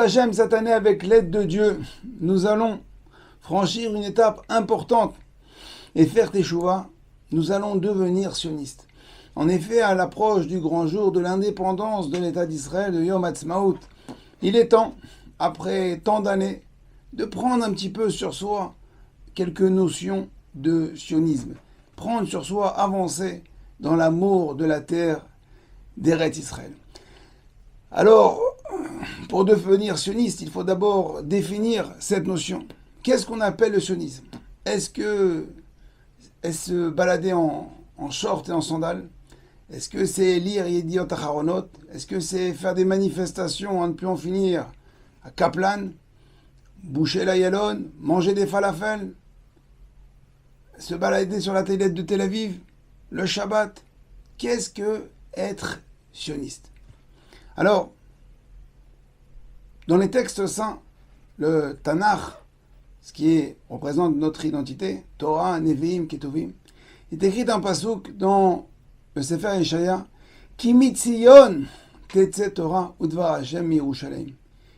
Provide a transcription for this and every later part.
Hashem, cette année, avec l'aide de Dieu, nous allons franchir une étape importante et faire teshuva. Nous allons devenir sionistes. En effet, à l'approche du grand jour de l'indépendance de l'État d'Israël, de Yom Ha'atzmaut, il est temps, après tant d'années, de prendre un petit peu sur soi quelques notions de sionisme. Prendre sur soi, avancer dans l'amour de la terre d'Eretz Israël. Alors, pour devenir sioniste, il faut d'abord définir cette notion. Qu'est-ce qu'on appelle le sionisme? Est-ce se balader en short et en sandales? Est-ce que c'est lire Yediot Aharonot? Est-ce que c'est faire des manifestations à ne plus en finir à Kaplan? Boucher la Yalon? Manger des falafels? Se balader sur la tailette de Tel Aviv? Le Shabbat? Qu'est-ce que être sioniste? Alors, dans les textes saints, le Tanakh, ce qui représente notre identité, Torah, Nevi'im, Ketuvim, est écrit un pasouk dans le Sefer Yeshaya, Kimi Tzion Tetze Torah Udvar Hashem Yerushalayim.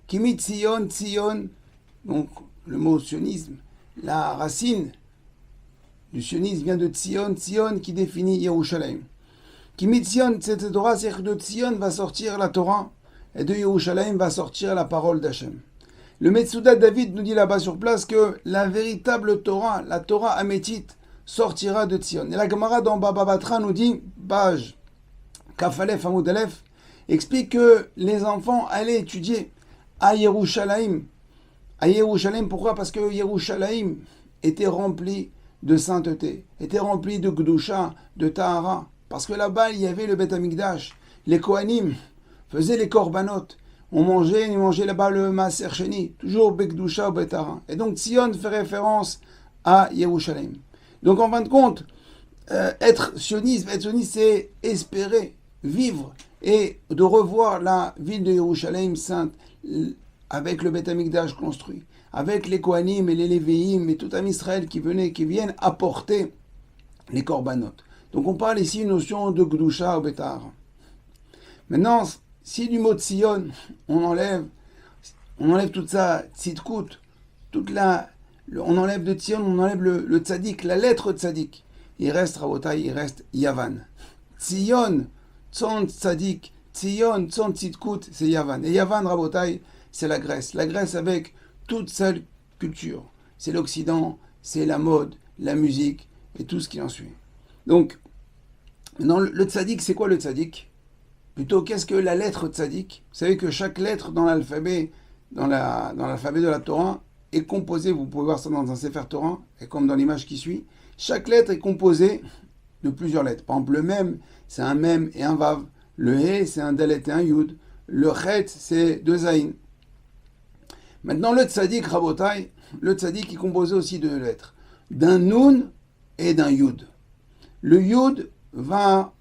Kimi Tzion, Tzion, donc le mot sionisme, la racine du sionisme vient de Tzion, Tzion qui définit Yerushalayim. Kimi Tzion Tetze Torah, c'est-à-dire que de Tzion va sortir la Torah et de Yerushalayim va sortir la parole d'Hashem. Le Metsudat David nous dit là-bas sur place que la véritable Torah, la Torah amétite, sortira de Tzion. Et la Gemara dans Baba Batra nous dit, page Kafalef Hamoud Aleph, explique que les enfants allaient étudier à Yerushalayim. À Yerushalayim, pourquoi? Parce que Yerushalayim était rempli de sainteté, était rempli de Gdusha, de Tahara. Parce que là-bas, il y avait le Beth Amikdash. Les Kohanim faisaient les korbanot. On mangeait là-bas le Maaser Sheni, toujours Bekdusha ou Betara. Et donc Tzion fait référence à Yerushalayim. Donc en fin de compte, être sioniste, c'est espérer vivre et de revoir la ville de Yerushalayim sainte avec le Beth Amikdash construit, avec les Kohanim et les Lévi'im et tout un Israël qui viennent apporter les korbanot. Donc on parle ici une notion de Gdusha ou Betara. Maintenant, si du mot Tzion, on enlève toute ça, Tzidkut, on enlève de Tzion, on enlève le Tzadik, la lettre Tzadik. Il reste Rabotai, il reste Yavan. Tzion, Tzon Tzadik, Tzion, Tzon Tzidkut, c'est Yavan. Et Yavan, Rabotai, c'est la Grèce. La Grèce avec toute sa culture. C'est l'Occident, c'est la mode, la musique et tout ce qui en suit. Donc, maintenant, le Tzadik, c'est quoi le Tzadik? Plutôt, qu'est-ce que la lettre Tzadik? Vous savez que chaque lettre dans l'alphabet, dans l'alphabet de la Torah, est composée, vous pouvez voir ça dans un Sefer Torah, et comme dans l'image qui suit, chaque lettre est composée de plusieurs lettres. Par exemple, le Mem, c'est un Mem et un Vav. Le He, c'est un Dalet et un Yud. Le Chet, c'est deux Zayin. Maintenant, le Tzadik, Rabotai, le Tzadik est composé aussi de deux lettres, d'un Nun et d'un Yud. Le Yud va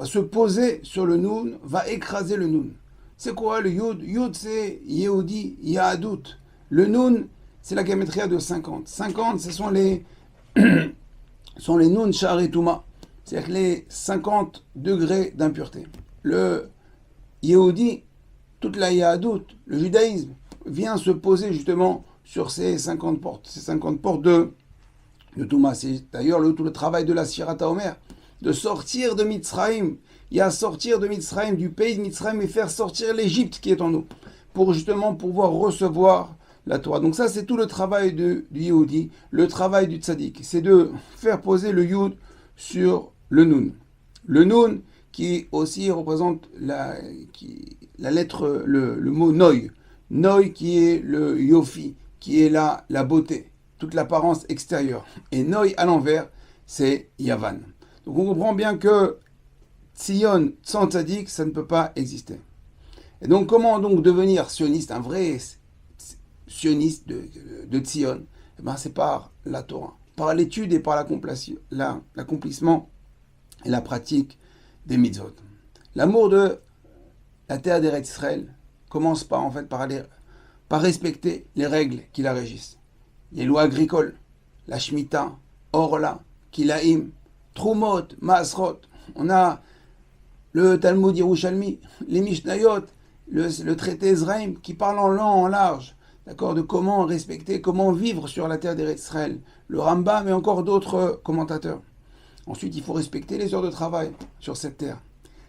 se poser sur le Nun, va écraser le Nun. C'est quoi le Yud? Yud, c'est Yehudi, Yahadut. Le Nun, c'est la gamétria de 50. 50, ce sont les Nun Sha'ar et Touma. C'est-à-dire les 50 degrés d'impureté. Le Yehudi, toute la Yahadut, le judaïsme, vient se poser justement sur ces 50 portes de Touma. C'est d'ailleurs tout le travail de la Sfirat HaOmer, de sortir de Mitzrayim. Il y a sortir de Mitzrayim, du pays de Mitzrayim, et faire sortir l'Égypte qui est en nous, pour justement pouvoir recevoir la Torah. Donc ça, c'est tout le travail du Yehudi, le travail du Tzadik. C'est de faire poser le Yud sur le Nun. Le Nun, qui aussi représente la lettre, le mot Noï. Noï qui est le Yofi, qui est la beauté, toute l'apparence extérieure. Et Noï à l'envers, c'est Yavan. Donc on comprend bien que Tzion sans Tzadik, ça ne peut pas exister. Et donc comment donc devenir sioniste, un vrai sioniste de Tzion? Eh ben, c'est par la Torah, par l'étude et par l'accomplissement et la pratique des mitzvot. L'amour de la terre d'Eretz Israël commence par respecter les règles qui la régissent. Les lois agricoles, la Shemitah, Orla, Kilaim, Trumot, Maasrot. On a le Talmud Yerushalmi, les Mishnayot, le traité Ezraïm qui parle en long, en large, d'accord, de comment respecter, comment vivre sur la terre d'Israël. Le Rambam et encore d'autres commentateurs. Ensuite, il faut respecter les heures de travail sur cette terre.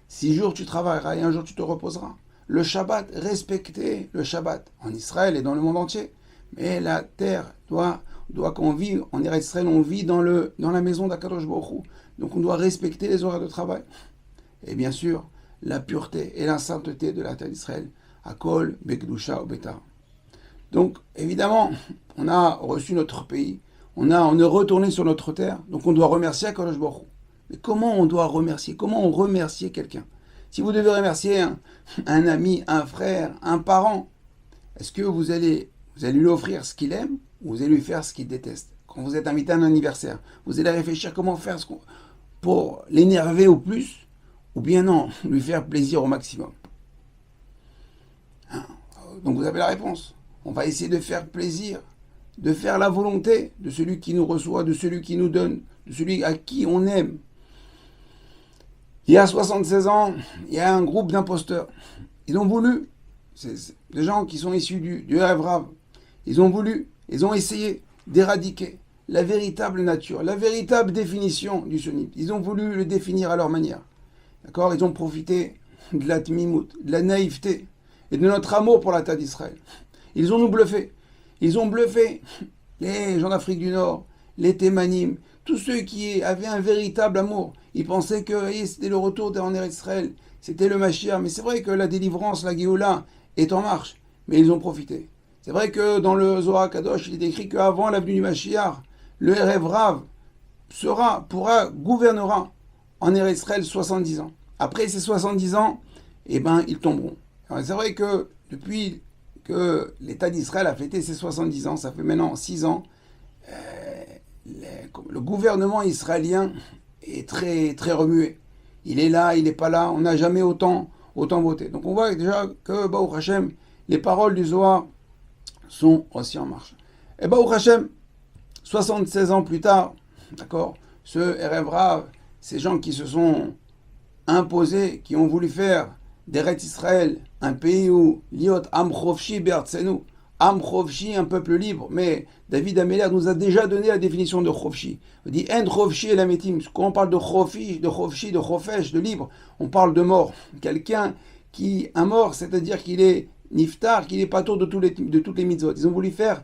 6 jours tu travailleras et 1 jour tu te reposeras. Le Shabbat, respecter le Shabbat en Israël et dans le monde entier. Mais la terre doit qu'on vive, en Israël, on vit dans la maison d'Akadosh Baruch Hu. Donc on doit respecter les horaires de travail. Et bien sûr, la pureté et la sainteté de la terre d'Israël. Akol, Bekdusha, Obeta. Donc, évidemment, on a reçu notre pays. On est retourné sur notre terre. Donc on doit remercier Akadosh Baruch Hu. Mais comment on doit remercier? Comment on remercie quelqu'un? Si vous devez remercier un ami, un frère, un parent, est-ce que vous allez lui offrir ce qu'il aime ou vous allez lui faire ce qu'il déteste? Quand vous êtes invité à un anniversaire, vous allez réfléchir comment faire pour l'énerver au plus ou bien non, lui faire plaisir au maximum. Donc vous avez la réponse. On va essayer de faire plaisir, de faire la volonté de celui qui nous reçoit, de celui qui nous donne, de celui à qui on aime. Il y a 76 ans, il y a un groupe d'imposteurs. Ils ont voulu, c'est des gens qui sont issus du Erev Rav, ils ont essayé d'éradiquer la véritable nature, la véritable définition du sionisme. Ils ont voulu le définir à leur manière. D'accord? Ils ont profité de la tmimout, de la naïveté et de notre amour pour la terre d'Israël. Ils ont nous bluffé. Ils ont bluffé les gens d'Afrique du Nord, les Thémanim, tous ceux qui avaient un véritable amour. Ils pensaient que c'était le retour en Israël, c'était le Mashiach. Mais c'est vrai que la délivrance, la Géoula, est en marche. Mais ils ont profité. C'est vrai que dans le Zohar Kadosh, il est écrit qu'avant la venue du Mashiach, le Erev Rav gouvernera en Israël 70 ans. Après ces 70 ans, ils tomberont. Alors, c'est vrai que depuis que l'État d'Israël a fêté ses 70 ans, ça fait maintenant 6 ans, le gouvernement israélien est très, très remué. Il est là, il n'est pas là, on n'a jamais autant voté. Donc on voit déjà que, Baruch Hashem, les paroles du Zohar sont aussi en marche. Et Baruch Hashem, 76 ans plus tard, d'accord, ce Erev Rav, ces gens qui se sont imposés, qui ont voulu faire d'Eretz Israël un pays où Liot Am Chofshi Be'artzenu, Am Chofshi, un peuple libre. Mais David Améler nous a déjà donné la définition de Chofshi. Il dit En Chofshi et la Metim. Quand on parle de Chofshi, de Chofesh, de libre, on parle de mort. Quelqu'un un mort, c'est-à-dire qu'il est niftar, qu'il est patour de toutes les mitzvot. Ils ont voulu faire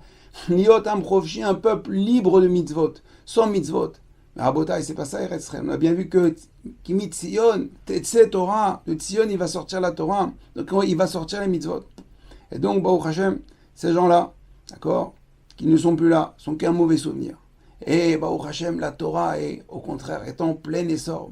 Liot Am Chofshi, un peuple libre de mitzvot, sans mitzvot. Mais Rabotai, c'est pas ça, Eretz Israël. On a bien vu que Kimi Tzion, Tetse Torah, de Tzion, il va sortir la Torah, donc il va sortir les mitzvot. Et donc, Baruch Hashem, ces gens-là, d'accord, qui ne sont plus là, sont qu'un mauvais souvenir. Et Baruch Hashem, la Torah est, au contraire, est en plein essor.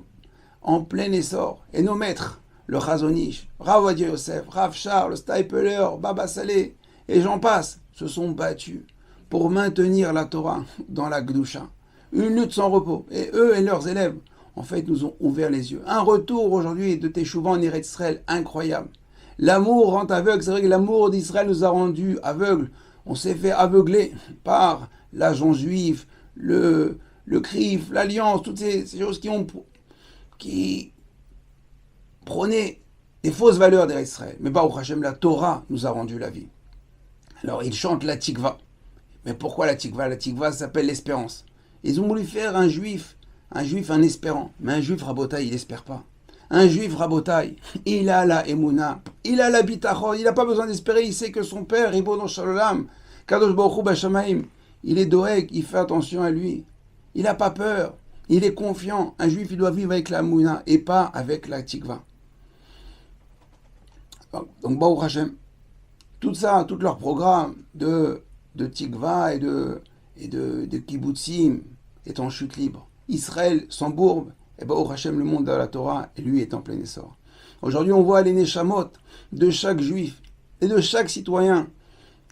En plein essor. Et nos maîtres, le Chazonish, Rav Ovadia Yosef, Rav Charles, le Stipler, Baba Saleh, et j'en passe, se sont battus pour maintenir la Torah dans la Gdusha. Une lutte sans repos. Et eux et leurs élèves, en fait, nous ont ouvert les yeux. Un retour aujourd'hui de Teshuvah en Eretz Israël incroyable. L'amour rend aveugle. C'est vrai que l'amour d'Israël nous a rendus aveugles. On s'est fait aveugler par l'agent juif, le CRIF, l'Alliance, toutes ces choses qui prônaient des fausses valeurs d'Eretz Israël. Mais Baruch Hashem, la Torah nous a rendu la vie. Alors, ils chantent la Tikva. Mais pourquoi la Tikva? La Tikva s'appelle l'espérance. Ils ont voulu faire un juif un espérant. Mais un juif rabotaï, il n'espère pas. Un juif rabotaï, il a la emuna, il a la bitachon, il n'a pas besoin d'espérer, il sait que son père, Ribono Shalom, Kadosh Baruch Hu B'Shamayim, il est doeg, il fait attention à lui. Il n'a pas peur, il est confiant. Un juif, il doit vivre avec la mouna et pas avec la tikva. Donc, Baruch Hashem, tout ça, tout leur programme de tikva et de kibbutzim est en chute libre. Israël s'embourbe, et Baruch Hashem, le monde de la Torah, et lui est en plein essor. Aujourd'hui, on voit les neshamot de chaque juif et de chaque citoyen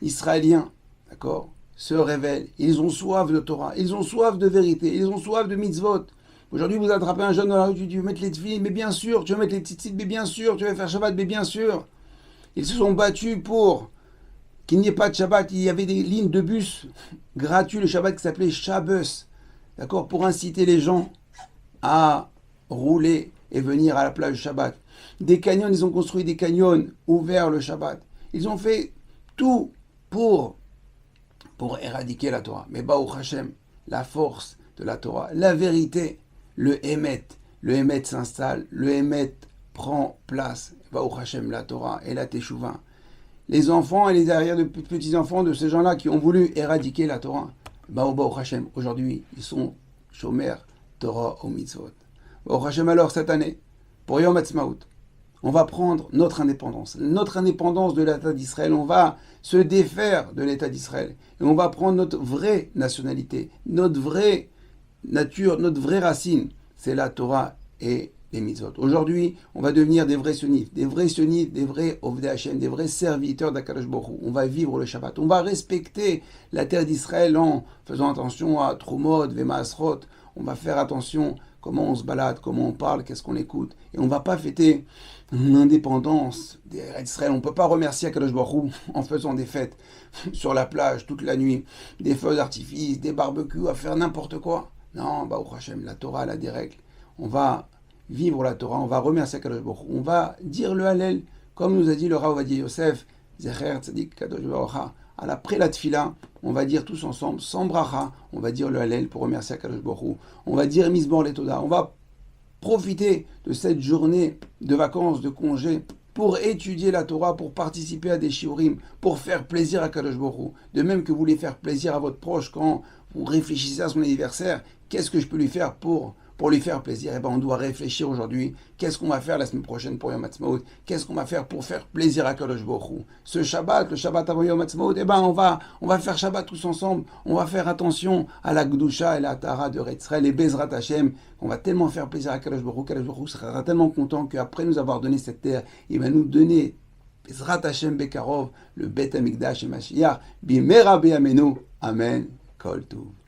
israélien, d'accord, se révèlent. Ils ont soif de Torah, ils ont soif de vérité, ils ont soif de mitzvot. Aujourd'hui, vous attrapez un jeune dans la rue, tu veux mettre les tefilines, mais bien sûr, tu veux mettre les tzitzit, mais bien sûr, tu veux faire Shabbat, mais bien sûr. Ils se sont battus pour qu'il n'y ait pas de Shabbat. Il y avait des lignes de bus gratuits le Shabbat qui s'appelait Shabbos, d'accord, pour inciter les gens à rouler et venir à la plage Shabbat. Des canyons, ils ont construit des canyons ouverts le Shabbat. Ils ont fait tout pour éradiquer la Torah. Mais Baruch Hashem, la force de la Torah, la vérité, le Emet s'installe, le Emet prend place. Baruch Hashem, la Torah et la Teshuvah. Les enfants et les petits-enfants de ces gens-là qui ont voulu éradiquer la Torah, Baruch Hashem, aujourd'hui, ils sont Shomer, Torah ou Mitzvot. Baruch Hashem, alors, cette année, pour Yom Ha'atzmaut, on va prendre notre indépendance de l'État d'Israël, on va se défaire de l'État d'Israël, et on va prendre notre vraie nationalité, notre vraie nature, notre vraie racine, c'est la Torah et les mitzvot. Aujourd'hui, on va devenir des vrais sunnites, des vrais Ovdei Hashem, des vrais serviteurs d'Akadosh Baruch Hu. On va vivre le Shabbat, on va respecter la terre d'Israël en faisant attention à Trumot, Vemaasrot, on va faire attention comment on se balade, comment on parle, qu'est-ce qu'on écoute. Et on ne va pas fêter l'indépendance d'Israël. On ne peut pas remercier Akadosh Baruch Hu en faisant des fêtes sur la plage toute la nuit, des feux d'artifice, des barbecues, à faire n'importe quoi. Non, Baruch Hashem, la Torah, elle a des règles. On va vivre la Torah, on va remercier Akadosh Baruch Hu. On va dire le Hallel, comme nous a dit le Rav Ovadia Yosef, Zecher Tzadik Kadosh Baruch Hu. Après la tfila, on va dire tous ensemble, sans bracha, on va dire le Hallel pour remercier Akadosh Baruch Hu. On va dire Mizmor Letoda. On va profiter de cette journée de vacances, de congé, pour étudier la Torah, pour participer à des shiurim, pour faire plaisir à Akadosh Baruch Hu. De même que vous voulez faire plaisir à votre proche quand vous réfléchissez à son anniversaire, qu'est-ce que je peux lui faire pour lui faire plaisir? Eh bien, on doit réfléchir aujourd'hui. Qu'est-ce qu'on va faire la semaine prochaine pour Yom Ha'atzmaut? Qu'est-ce qu'on va faire pour faire plaisir à Kadosh Baruch Hu? Ce Shabbat, le Shabbat avant Yom Ha'atzmaut, eh ben, on va faire Shabbat tous ensemble. On va faire attention à la Gdusha et la Tara de Retzrel et Bezrat Hashem. On va tellement faire plaisir à Kadosh Baruch Hu. Kadosh Baruch Hu sera tellement content qu'après nous avoir donné cette terre, il va nous donner Bezrat Hashem Bekarov, le Bet Hamikdash et Mashiach. Bimera Be'amenu. Amen. Kol Tuv.